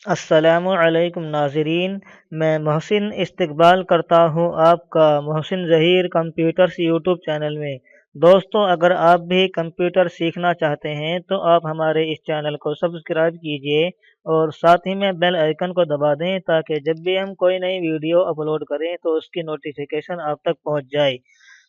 السلام علیکم ناظرین، میں محسن استقبال کرتا ہوں آپ کا محسن ظہیر کمپیوٹرز یوٹیوب چینل میں۔ دوستو، اگر آپ بھی کمپیوٹر سیکھنا چاہتے ہیں تو آپ ہمارے اس چینل کو سبسکرائب کیجئے اور ساتھ ہی میں بیل آئیکن کو دبا دیں تاکہ جب بھی ہم کوئی نئی ویڈیو اپلوڈ کریں تو اس کی نوٹیفیکیشن آپ تک پہنچ جائے۔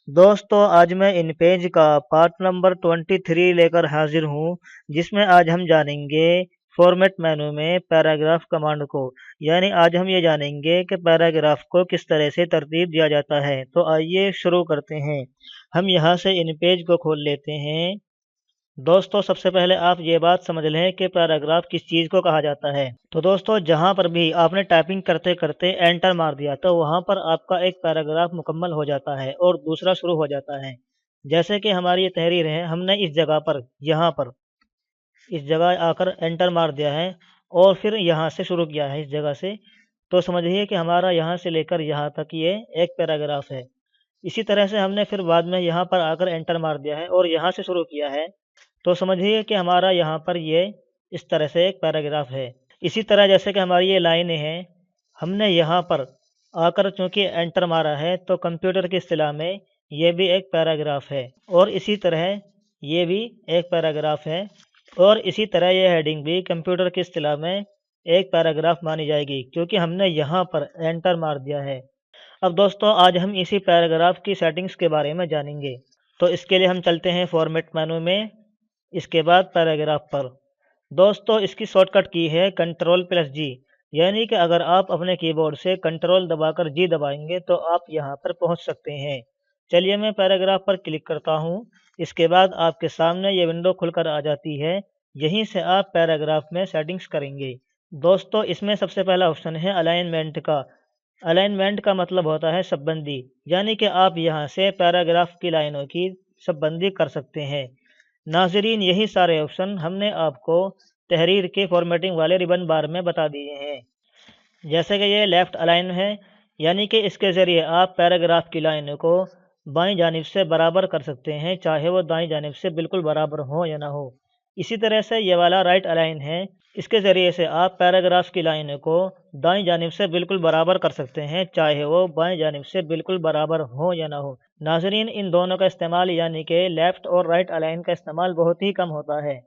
دوستو، آج میں ان پیج کا پارٹ نمبر 23 لے کر حاضر ہوں، جس میں آج ہم جانیں گے فارمیٹ مینو میں پیراگراف کمانڈ کو۔ یعنی آج ہم یہ جانیں گے کہ پیراگراف کو کس طرح سے ترتیب دیا جاتا ہے۔ تو آئیے شروع کرتے ہیں۔ ہم یہاں سے ان پیج کو کھول لیتے ہیں۔ دوستو، سب سے پہلے آپ یہ بات سمجھ لیں کہ پیراگراف کس چیز کو کہا جاتا ہے۔ تو دوستو، جہاں پر بھی آپ نے ٹائپنگ کرتے کرتے انٹر مار دیا تو وہاں پر آپ کا ایک پیراگراف مکمل ہو جاتا ہے اور دوسرا شروع ہو جاتا ہے۔ جیسے کہ ہماری یہ تحریر ہے، ہم نے اس جگہ پر اس جگہ آ کر انٹر مار دیا ہے اور پھر یہاں سے شروع کیا ہے اس جگہ سے، تو سمجھیے کہ ہمارا یہاں سے لے کر یہاں تک یہ ایک پیراگراف ہے۔ اسی طرح سے ہم نے پھر بعد میں یہاں پر آ کر انٹر مار دیا ہے اور یہاں سے شروع کیا ہے، تو سمجھیے کہ ہمارا یہاں پر یہ اس طرح سے ایک پیراگراف ہے۔ اسی طرح جیسے کہ ہماری یہ لائنیں ہیں، ہم نے یہاں پر آ کر چونکہ انٹر مارا ہے تو کمپیوٹر کی اصطلاح میں یہ بھی ایک پیراگراف ہے، اور اسی طرح یہ بھی ایک پیراگراف ہے، اور اسی طرح یہ ہیڈنگ بھی کمپیوٹر کی اصطلاح میں ایک پیراگراف مانی جائے گی کیونکہ ہم نے یہاں پر انٹر مار دیا ہے۔ اب دوستو، آج ہم اسی پیراگراف کی سیٹنگز کے بارے میں جانیں گے۔ تو اس کے لیے ہم چلتے ہیں فارمیٹ مینو میں، اس کے بعد پیراگراف پر۔ دوستو، اس کی شارٹ کٹ کی ہے Ctrl+G، یعنی کہ اگر آپ اپنے کی بورڈ سے کنٹرول دبا کر جی دبائیں گے تو آپ یہاں پر پہنچ سکتے ہیں۔ چلیے میں پیراگراف پر کلک کرتا ہوں۔ اس کے بعد آپ کے سامنے یہ ونڈو کھل کر آ جاتی ہے، یہیں سے آپ پیراگراف میں سیٹنگز کریں گے۔ دوستو، اس میں سب سے پہلا آپشن ہے الائنمنٹ کا۔ الائنمنٹ کا مطلب ہوتا ہے سب بندی، یعنی کہ آپ یہاں سے پیراگراف کی لائنوں کی سب بندی کر سکتے ہیں۔ ناظرین، یہی سارے آپشن ہم نے آپ کو تحریر کے فارمیٹنگ والے ریبن بار میں بتا دیے ہیں۔ جیسے کہ یہ لیفٹ الائن ہے، یعنی کہ اس کے ذریعے آپ پیراگراف کی لائنوں کو بائیں جانب سے برابر کر سکتے ہیں، چاہے وہ دائیں جانب سے بالکل برابر ہو یا نہ ہو۔ اسی طرح سے یہ والا رائٹ الائن ہے، اس کے ذریعے سے آپ پیراگراف کی لائنوں کو دائیں جانب سے بالکل برابر کر سکتے ہیں، چاہے وہ بائیں جانب سے بالکل برابر ہو یا نہ ہو۔ ناظرین، ان دونوں کا استعمال یعنی کہ لیفٹ اور رائٹ الائن کا استعمال بہت ہی کم ہوتا ہے۔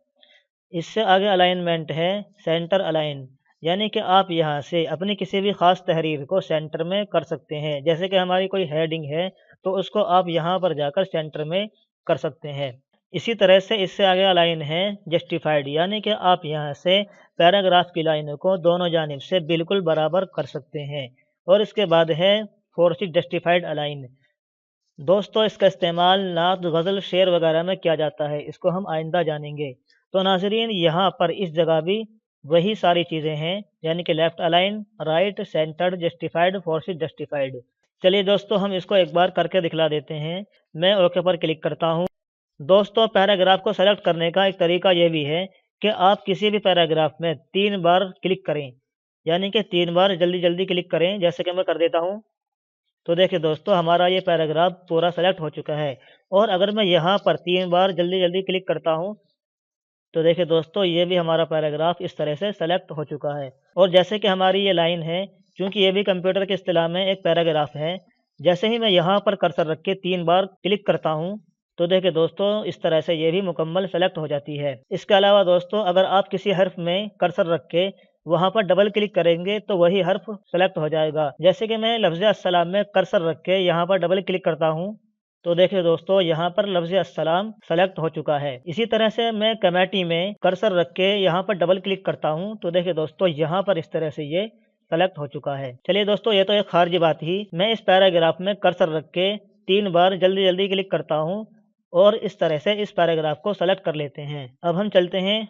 اس سے آگے الائنمنٹ ہے سینٹر الائن، یعنی کہ آپ یہاں سے اپنی کسی بھی خاص تحریر کو سینٹر میں کر سکتے ہیں۔ جیسے کہ ہماری کوئی ہیڈنگ ہے تو اس کو آپ یہاں پر جا کر سینٹر میں کر سکتے ہیں۔ اسی طرح سے اس سے آگے الائن ہے جسٹیفائیڈ، یعنی کہ آپ یہاں سے پیراگراف کی لائنوں کو دونوں جانب سے بالکل برابر کر سکتے ہیں۔ اور اس کے بعد ہے فورسڈ جسٹیفائیڈ الائن۔ دوستو، اس کا استعمال نعت، غزل، شعر وغیرہ میں کیا جاتا ہے، اس کو ہم آئندہ جانیں گے۔ تو ناظرین، یہاں پر اس جگہ بھی وہی ساری چیزیں ہیں، یعنی کہ left align, right, centred, justified, forced justified. چلیے دوستو، ہم اس کو ایک بار کر کے دکھلا دیتے ہیں۔ میں اوکے پر کلک کرتا ہوں۔ دوستو، پیراگراف کو سلیکٹ کرنے کا ایک طریقہ یہ بھی ہے کہ آپ کسی بھی پیراگراف میں 3 بار کلک کریں، یعنی کہ 3 بار جلدی جلدی کلک کریں، جیسے کہ میں کر دیتا ہوں۔ تو دیکھیں دوستو، ہمارا یہ پیراگراف پورا سلیکٹ ہو چکا ہے، اور اگر میں یہاں پر 3 بار جلدی جلدی کلک کرتا ہوں تو دیکھیں دوستو، یہ بھی ہمارا پیراگراف اس طرح سے سلیکٹ ہو چکا ہے۔ اور جیسے کہ ہماری یہ لائن ہے، چونکہ یہ بھی کمپیوٹر کی اصطلاح میں ایک پیراگراف ہے، جیسے ہی میں یہاں پر کرسر رکھ کے 3 بار کلک کرتا ہوں تو دیکھیں دوستو، اس طرح سے یہ بھی مکمل سلیکٹ ہو جاتی ہے۔ اس کے علاوہ دوستو، اگر آپ کسی حرف میں کرسر رکھ کے وہاں پر ڈبل کلک کریں گے تو وہی حرف سلیکٹ ہو جائے گا۔ جیسے کہ میں لفظ السلام میں کرسر رکھ کے یہاں پر ڈبل کلک کرتا ہوں تو دیکھیں دوستو، یہاں پر لفظ السلام سلیکٹ ہو چکا ہے۔ اسی طرح سے میں کمیٹی میں کرسر رکھ کے یہاں پر ڈبل کلک کرتا ہوں تو دیکھیں دوستو، یہاں پر اس طرح سے یہ سلیکٹ ہو چکا ہے۔ چلیے دوستو، یہ تو ایک خارجی بات ہی، میں اس پیراگراف میں کرسر رکھ کے 3 بار جلدی جلدی کلک کرتا ہوں اور اس طرح سے اس پیراگراف کو سلیکٹ کر لیتے ہیں۔ اب ہم چلتے ہیں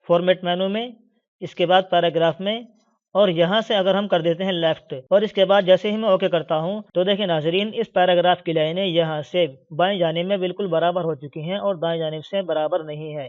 فارمیٹ مینو میں، اس کے بعد پیراگراف میں، اور یہاں سے اگر ہم کر دیتے ہیں لیفٹ، اور اس کے بعد جیسے ہی میں اوکے کرتا ہوں تو دیکھیں ناظرین، اس پیراگراف کی لائنیں یہاں سے بائیں جانب میں بالکل برابر ہو چکی ہیں اور دائیں جانب سے برابر نہیں ہے۔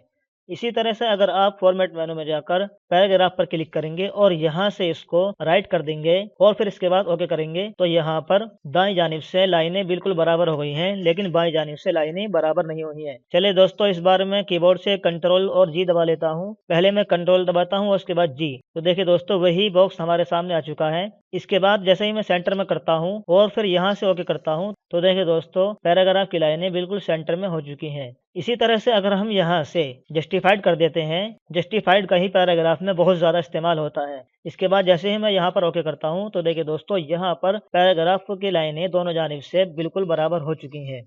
इसी तरह से अगर आप फॉर्मेट मेनू में जाकर पैराग्राफ पर क्लिक करेंगे और यहाँ से इसको राइट कर देंगे और फिर इसके बाद ओके करेंगे तो यहाँ पर दाएं जानिब से लाइनें बिल्कुल बराबर हो गई हैं, लेकिन बाएं जानिब से लाइनें बराबर नहीं हुई हैं। चलिए दोस्तों, इस बार मैं कीबोर्ड से कंट्रोल और जी दबा लेता हूँ। पहले मैं कंट्रोल दबाता हूँ और उसके बाद जी। तो देखिए दोस्तों, वही बॉक्स हमारे सामने आ चुका है। इसके बाद जैसे ही मैं सेंटर में करता हूँ और फिर यहाँ से ओके करता हूँ तो देखिए दोस्तों, पैराग्राफ की लाइनें बिल्कुल सेंटर में हो चुकी हैं। इसी तरह से अगर हम यहाँ से जस्टिफाइड कर देते हैं, जस्टिफाइड का ही पैराग्राफ में बहुत ज़्यादा इस्तेमाल होता है। इसके बाद जैसे ही मैं यहाँ पर ओके करता हूँ तो देखिए दोस्तों, यहाँ पर पैराग्राफ की लाइनें दोनों जानिब से बिल्कुल बराबर हो चुकी हैं।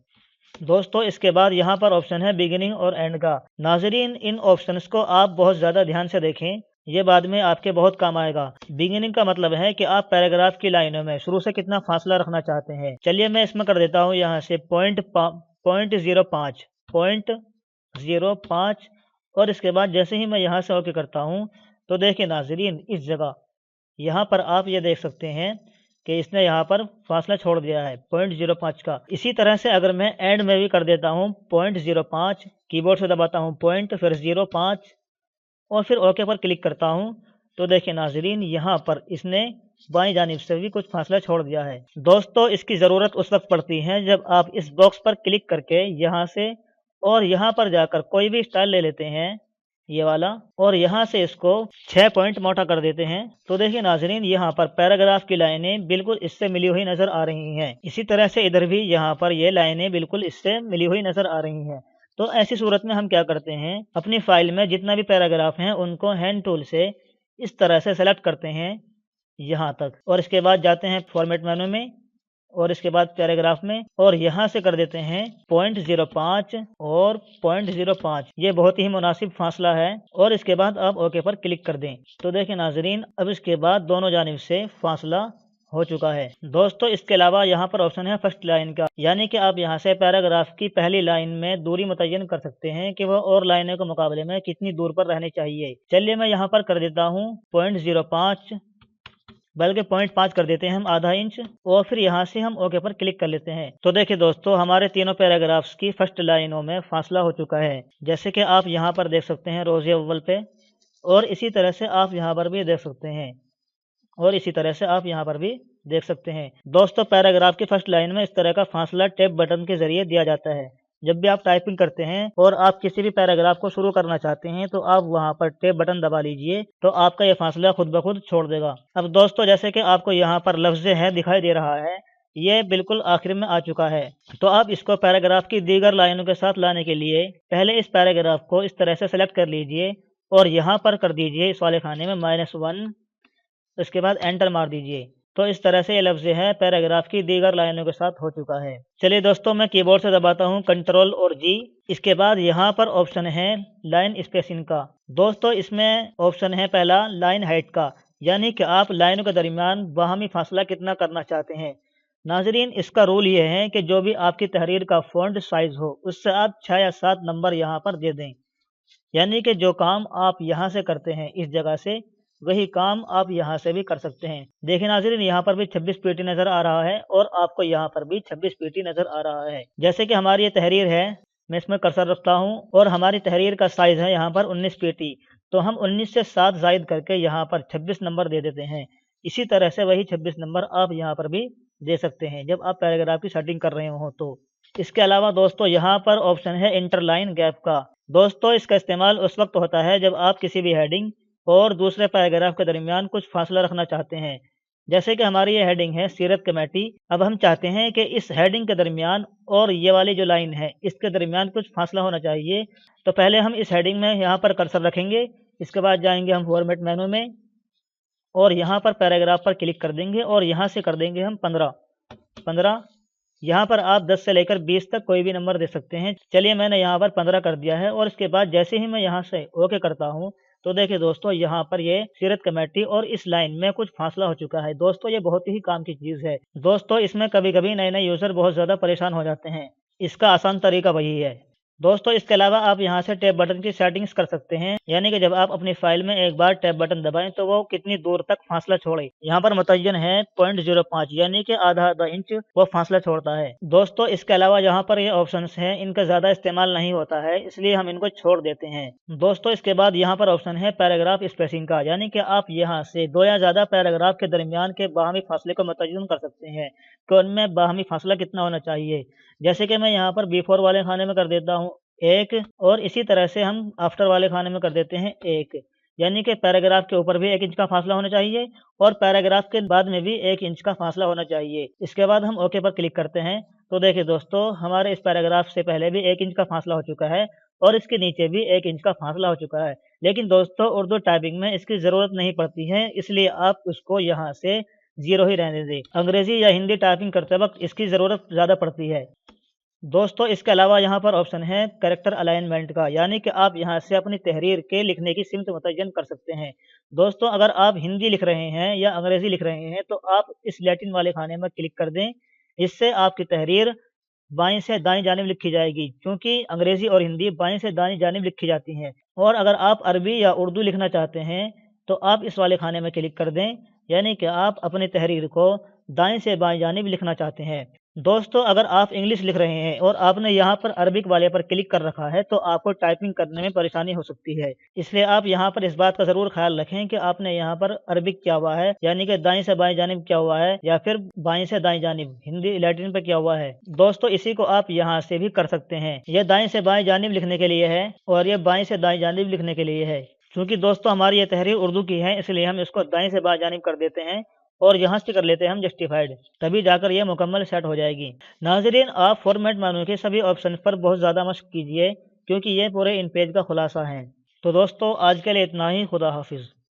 दोस्तों, इसके बाद यहाँ पर ऑप्शन है बिगिनिंग और एंड का। नाज़रीन, इन ऑप्शंस को आप बहुत ज़्यादा ध्यान से देखें, ये बाद में आपके बहुत काम आएगा। बिगिनिंग का मतलब है कि आप पैराग्राफ की लाइनों में शुरू से कितना फासला रखना चाहते हैं। चलिए मैं इसमें कर देता हूँ यहाँ से पॉइंट 0.05 और इसके बाद जैसे ही मैं यहाँ से ओके करता हूँ तो देखिए नाज़रीन, इस जगह यहाँ पर आप ये देख सकते हैं कि इसने यहाँ पर फासला छोड़ दिया है 0.05 का। इसी तरह से अगर मैं एंड में भी कर देता हूँ 0.05, कीबोर्ड से दबाता हूँ पॉइंट फिर 0.5 और फिर ओके पर क्लिक करता हूँ तो देखिए नाज़रीन, यहाँ पर इसने बाईं जानिब से भी कुछ फासला छोड़ दिया है। दोस्तों, इसकी ज़रूरत उस वक्त पड़ती है जब आप इस बॉक्स पर क्लिक करके यहाँ से और यहाँ पर जाकर कोई भी स्टाइल ले लेते हैं, ये वाला, और यहाँ से इसको 6 पॉइंट मोटा कर देते हैं तो देखिए नाज़रीन, यहाँ पर पैराग्राफ की लाइनें बिल्कुल इससे मिली हुई नज़र आ रही हैं। इसी तरह से इधर भी यहाँ पर ये लाइनें बिल्कुल इससे मिली हुई नज़र आ रही हैं। तो ऐसी सूरत में हम क्या करते हैं, अपनी फाइल में जितना भी पैराग्राफ हैं उनको हैंड टूल से इस तरह से सेलेक्ट करते हैं यहाँ तक, और इसके बाद जाते हैं फॉर्मेट मेनू में और इसके बाद पैराग्राफ में और यहाँ से कर देते हैं 0.05 और 0.05। ये बहुत ही मुनासिब फासला है और इसके बाद आप ओके पर क्लिक कर दें तो देखिए नाज़रीन, अब इसके बाद दोनों जानिब से फासला हो चुका है। दोस्तों, इसके अलावा यहाँ पर ऑप्शन है फर्स्ट लाइन का, यानी कि आप यहाँ से पैराग्राफ की पहली लाइन में दूरी मुतय्यन कर सकते हैं कि वह और लाइनों के मुकाबले में कितनी दूर पर रहनी चाहिए। चलिए मैं यहाँ पर कर देता हूँ 0.05, बल्कि 0.5 कर देते हैं हम, आधा इंच, और फिर यहाँ से हम ओके पर क्लिक कर लेते हैं। तो देखिए दोस्तों, हमारे तीनों पैराग्राफ्स की फर्स्ट लाइनों में फासला हो चुका है, जैसे कि आप यहाँ पर देख सकते हैं रोज़े अव्वल पे, और इसी तरह से आप यहाँ पर भी देख सकते हैं, और इसी तरह से आप यहाँ पर भी देख सकते हैं। दोस्तों, पैराग्राफ की फर्स्ट लाइन में इस तरह का फासला टैब बटन के जरिए दिया जाता है। जब भी आप टाइपिंग करते हैं और आप किसी भी पैराग्राफ को शुरू करना चाहते हैं तो आप वहां पर टैब बटन दबा लीजिए, तो आपका ये फासला खुद ब खुद छोड़ देगा। अब दोस्तों, जैसे कि आपको यहाँ पर लफ्ज़ है दिखाई दे रहा है, ये बिल्कुल आखिर में आ चुका है। तो आप इसको पैराग्राफ की दीगर लाइनों के साथ लाने के लिए पहले इस पैराग्राफ को इस तरह से सेलेक्ट कर लीजिए और यहाँ पर कर दीजिए इस वाले खाने में -1, इसके बाद एंटर मार दीजिए। तो इस तरह से ये लफ्ज़ है पैराग्राफ की दीगर लाइनों के साथ हो चुका है। चलिए दोस्तों, मैं कीबोर्ड से दबाता हूँ कंट्रोल और जी। इसके बाद यहाँ पर ऑप्शन है लाइन स्पेसिंग का। दोस्तों, इसमें ऑप्शन है पहला लाइन हाइट का, यानी कि आप लाइनों के दरमियान बाहमी फासला कितना करना चाहते हैं। नाजरीन, इसका रूल ये है कि जो भी आपकी तहरीर का फ़ॉन्ट साइज़ हो उससे आप 6 या 7 नंबर यहाँ पर दे दें, यानी कि जो काम आप यहाँ से करते हैं इस जगह से, वही काम आप यहाँ से भी कर सकते हैं। देखिए नाज़रीन, यहाँ पर भी 26 पीटी नज़र आ रहा है और आपको यहाँ पर भी 26 पीटी नज़र आ रहा है। जैसे कि हमारी ये तहरीर है, मैं इसमें कर्सर रखता हूँ और हमारी तहरीर का साइज़ है यहाँ पर 19 पीटी, तो हम 19 से 7 ज़ायद करके यहाँ पर 26 नंबर दे देते हैं। इसी तरह से वही 26 नंबर आप यहाँ पर भी दे सकते हैं जब आप पैराग्राफ की सेटिंग कर रहे हो तो। इसके अलावा दोस्तों, यहाँ पर ऑप्शन है इंटरलाइन गैप का। दोस्तों, इसका इस्तेमाल उस वक्त होता है जब आप किसी भी हेडिंग और दूसरे पैराग्राफ के दरमियान कुछ फासला रखना चाहते हैं। जैसे कि हमारी ये हेडिंग है सीरत कमेटी, अब हम चाहते हैं कि इस हेडिंग के दरमियान और ये वाली जो लाइन है इसके दरमियान कुछ फासला होना चाहिए। तो पहले हम इस हेडिंग में यहाँ पर कर्सर रखेंगे, इसके बाद जाएंगे हम फॉर्मेट मेनू में और यहाँ पर पैराग्राफ पर क्लिक कर देंगे और यहाँ से कर देंगे हम 15। यहाँ पर आप 10 से लेकर 20 तक कोई भी नंबर दे सकते हैं। चलिए, मैंने यहाँ पर 15 कर दिया है और इसके बाद जैसे ही मैं यहाँ से ओके करता हूँ तो देखिए दोस्तों, यहाँ पर ये सीरत कमेटी और इस लाइन में कुछ फासला हो चुका है। दोस्तों, ये बहुत ही काम की चीज़ है। दोस्तों, इसमें कभी कभी नए यूज़र बहुत ज़्यादा परेशान हो जाते हैं। इसका आसान तरीका वही है, दोस्तों इसके अलावा आप यहाँ से टैब बटन की सेटिंग्स कर सकते हैं, यानी कि जब आप अपनी फाइल में एक बार टैब बटन दबाएं तो वो कितनी दूर तक फासला छोड़े। यहाँ पर मुतय्यन है 0.05 यानी कि आधा इंच वो फासला छोड़ता है। दोस्तों इसके अलावा यहाँ पर ये ऑप्शंस हैं, इनका ज़्यादा इस्तेमाल नहीं होता है, इसलिए हम इनको छोड़ देते हैं। दोस्तों इसके बाद यहाँ पर ऑप्शन है पैराग्राफ स्पेसिंग का, यानी कि आप यहाँ से 2 या ज़्यादा पैराग्राफ के दरमियान के बाहमी फासले को मुतय्यन कर सकते हैं कि उनमें बाहमी फासला कितना होना चाहिए। जैसे कि मैं यहाँ पर बिफोर वाले खाने में कर देता हूँ 1, और इसी तरह से हम आफ्टर वाले खाने में कर देते हैं 1, यानी कि पैराग्राफ के ऊपर भी 1 इंच का फासला होना चाहिए और पैराग्राफ के बाद में भी 1 इंच का फासला होना चाहिए। इसके बाद हम ओके पर क्लिक करते हैं तो देखिए दोस्तों हमारे इस पैराग्राफ से पहले भी 1 इंच का फासला हो चुका है और इसके नीचे भी 1 इंच का फासला हो चुका है। लेकिन दोस्तों उर्दू टाइपिंग में इसकी ज़रूरत नहीं पड़ती है, इसलिए आप उसको यहाँ से 0 ही रहने दें। अंग्रेज़ी या हिंदी टाइपिंग करते वक्त इसकी ज़रूरत ज़्यादा पड़ती है। दोस्तों इसके अलावा यहाँ पर ऑप्शन है कैरेक्टर अलाइनमेंट का, यानी कि आप यहाँ से अपनी तहरीर के लिखने की सिमत मुतय्यन कर सकते हैं। दोस्तों अगर आप हिंदी लिख रहे हैं या अंग्रेज़ी लिख रहे हैं तो आप इस लैटिन वाले खाने में क्लिक कर दें, इससे आपकी तहरीर बाईं से दाईं जानिब लिखी जाएगी, क्योंकि अंग्रेज़ी और हिंदी बाईं से दाईं जानिब लिखी जाती हैं। और अगर आप अरबी या उर्दू लिखना चाहते हैं तो आप इस वाले खाने में क्लिक कर दें, यानी कि आप अपनी तहरीर को दाएं से बाएं जानिब लिखना चाहते हैं। दोस्तों अगर आप इंग्लिश लिख रहे हैं और आपने यहाँ पर अरबिक वाले पर क्लिक कर रखा है तो आपको टाइपिंग करने में परेशानी हो सकती है, इसलिए आप यहाँ पर इस बात का ज़रूर ख्याल रखें कि आपने यहाँ पर अरबिक क्या हुआ है, यानी कि दाएं से बाएं जानिब क्या हुआ है, या फिर बाएं से दाएं जानिब हिंदी लैटिन पे क्या हुआ है। दोस्तों इसी को आप यहाँ से भी कर सकते हैं। यह दाएं से बाएं जानिब लिखने के लिए है और यह बाएं से दाएं जानिब लिखने के लिए है। क्योंकि दोस्तों हमारी ये तहरीर उर्दू की है, इसलिए हम इसको दाएं से बाएं जानिब कर देते हैं और यहाँ से कर लेते हैं हम जस्टिफाइड, तभी जाकर ये मुकम्मल सेट हो जाएगी। नाज़रीन आप फॉर्मेट मेनू के सभी ऑप्शन पर बहुत ज़्यादा मशक कीजिए, क्योंकि ये पूरे इन पेज का खुलासा है। तो दोस्तों आज के लिए इतना ही। खुदा हाफिज़।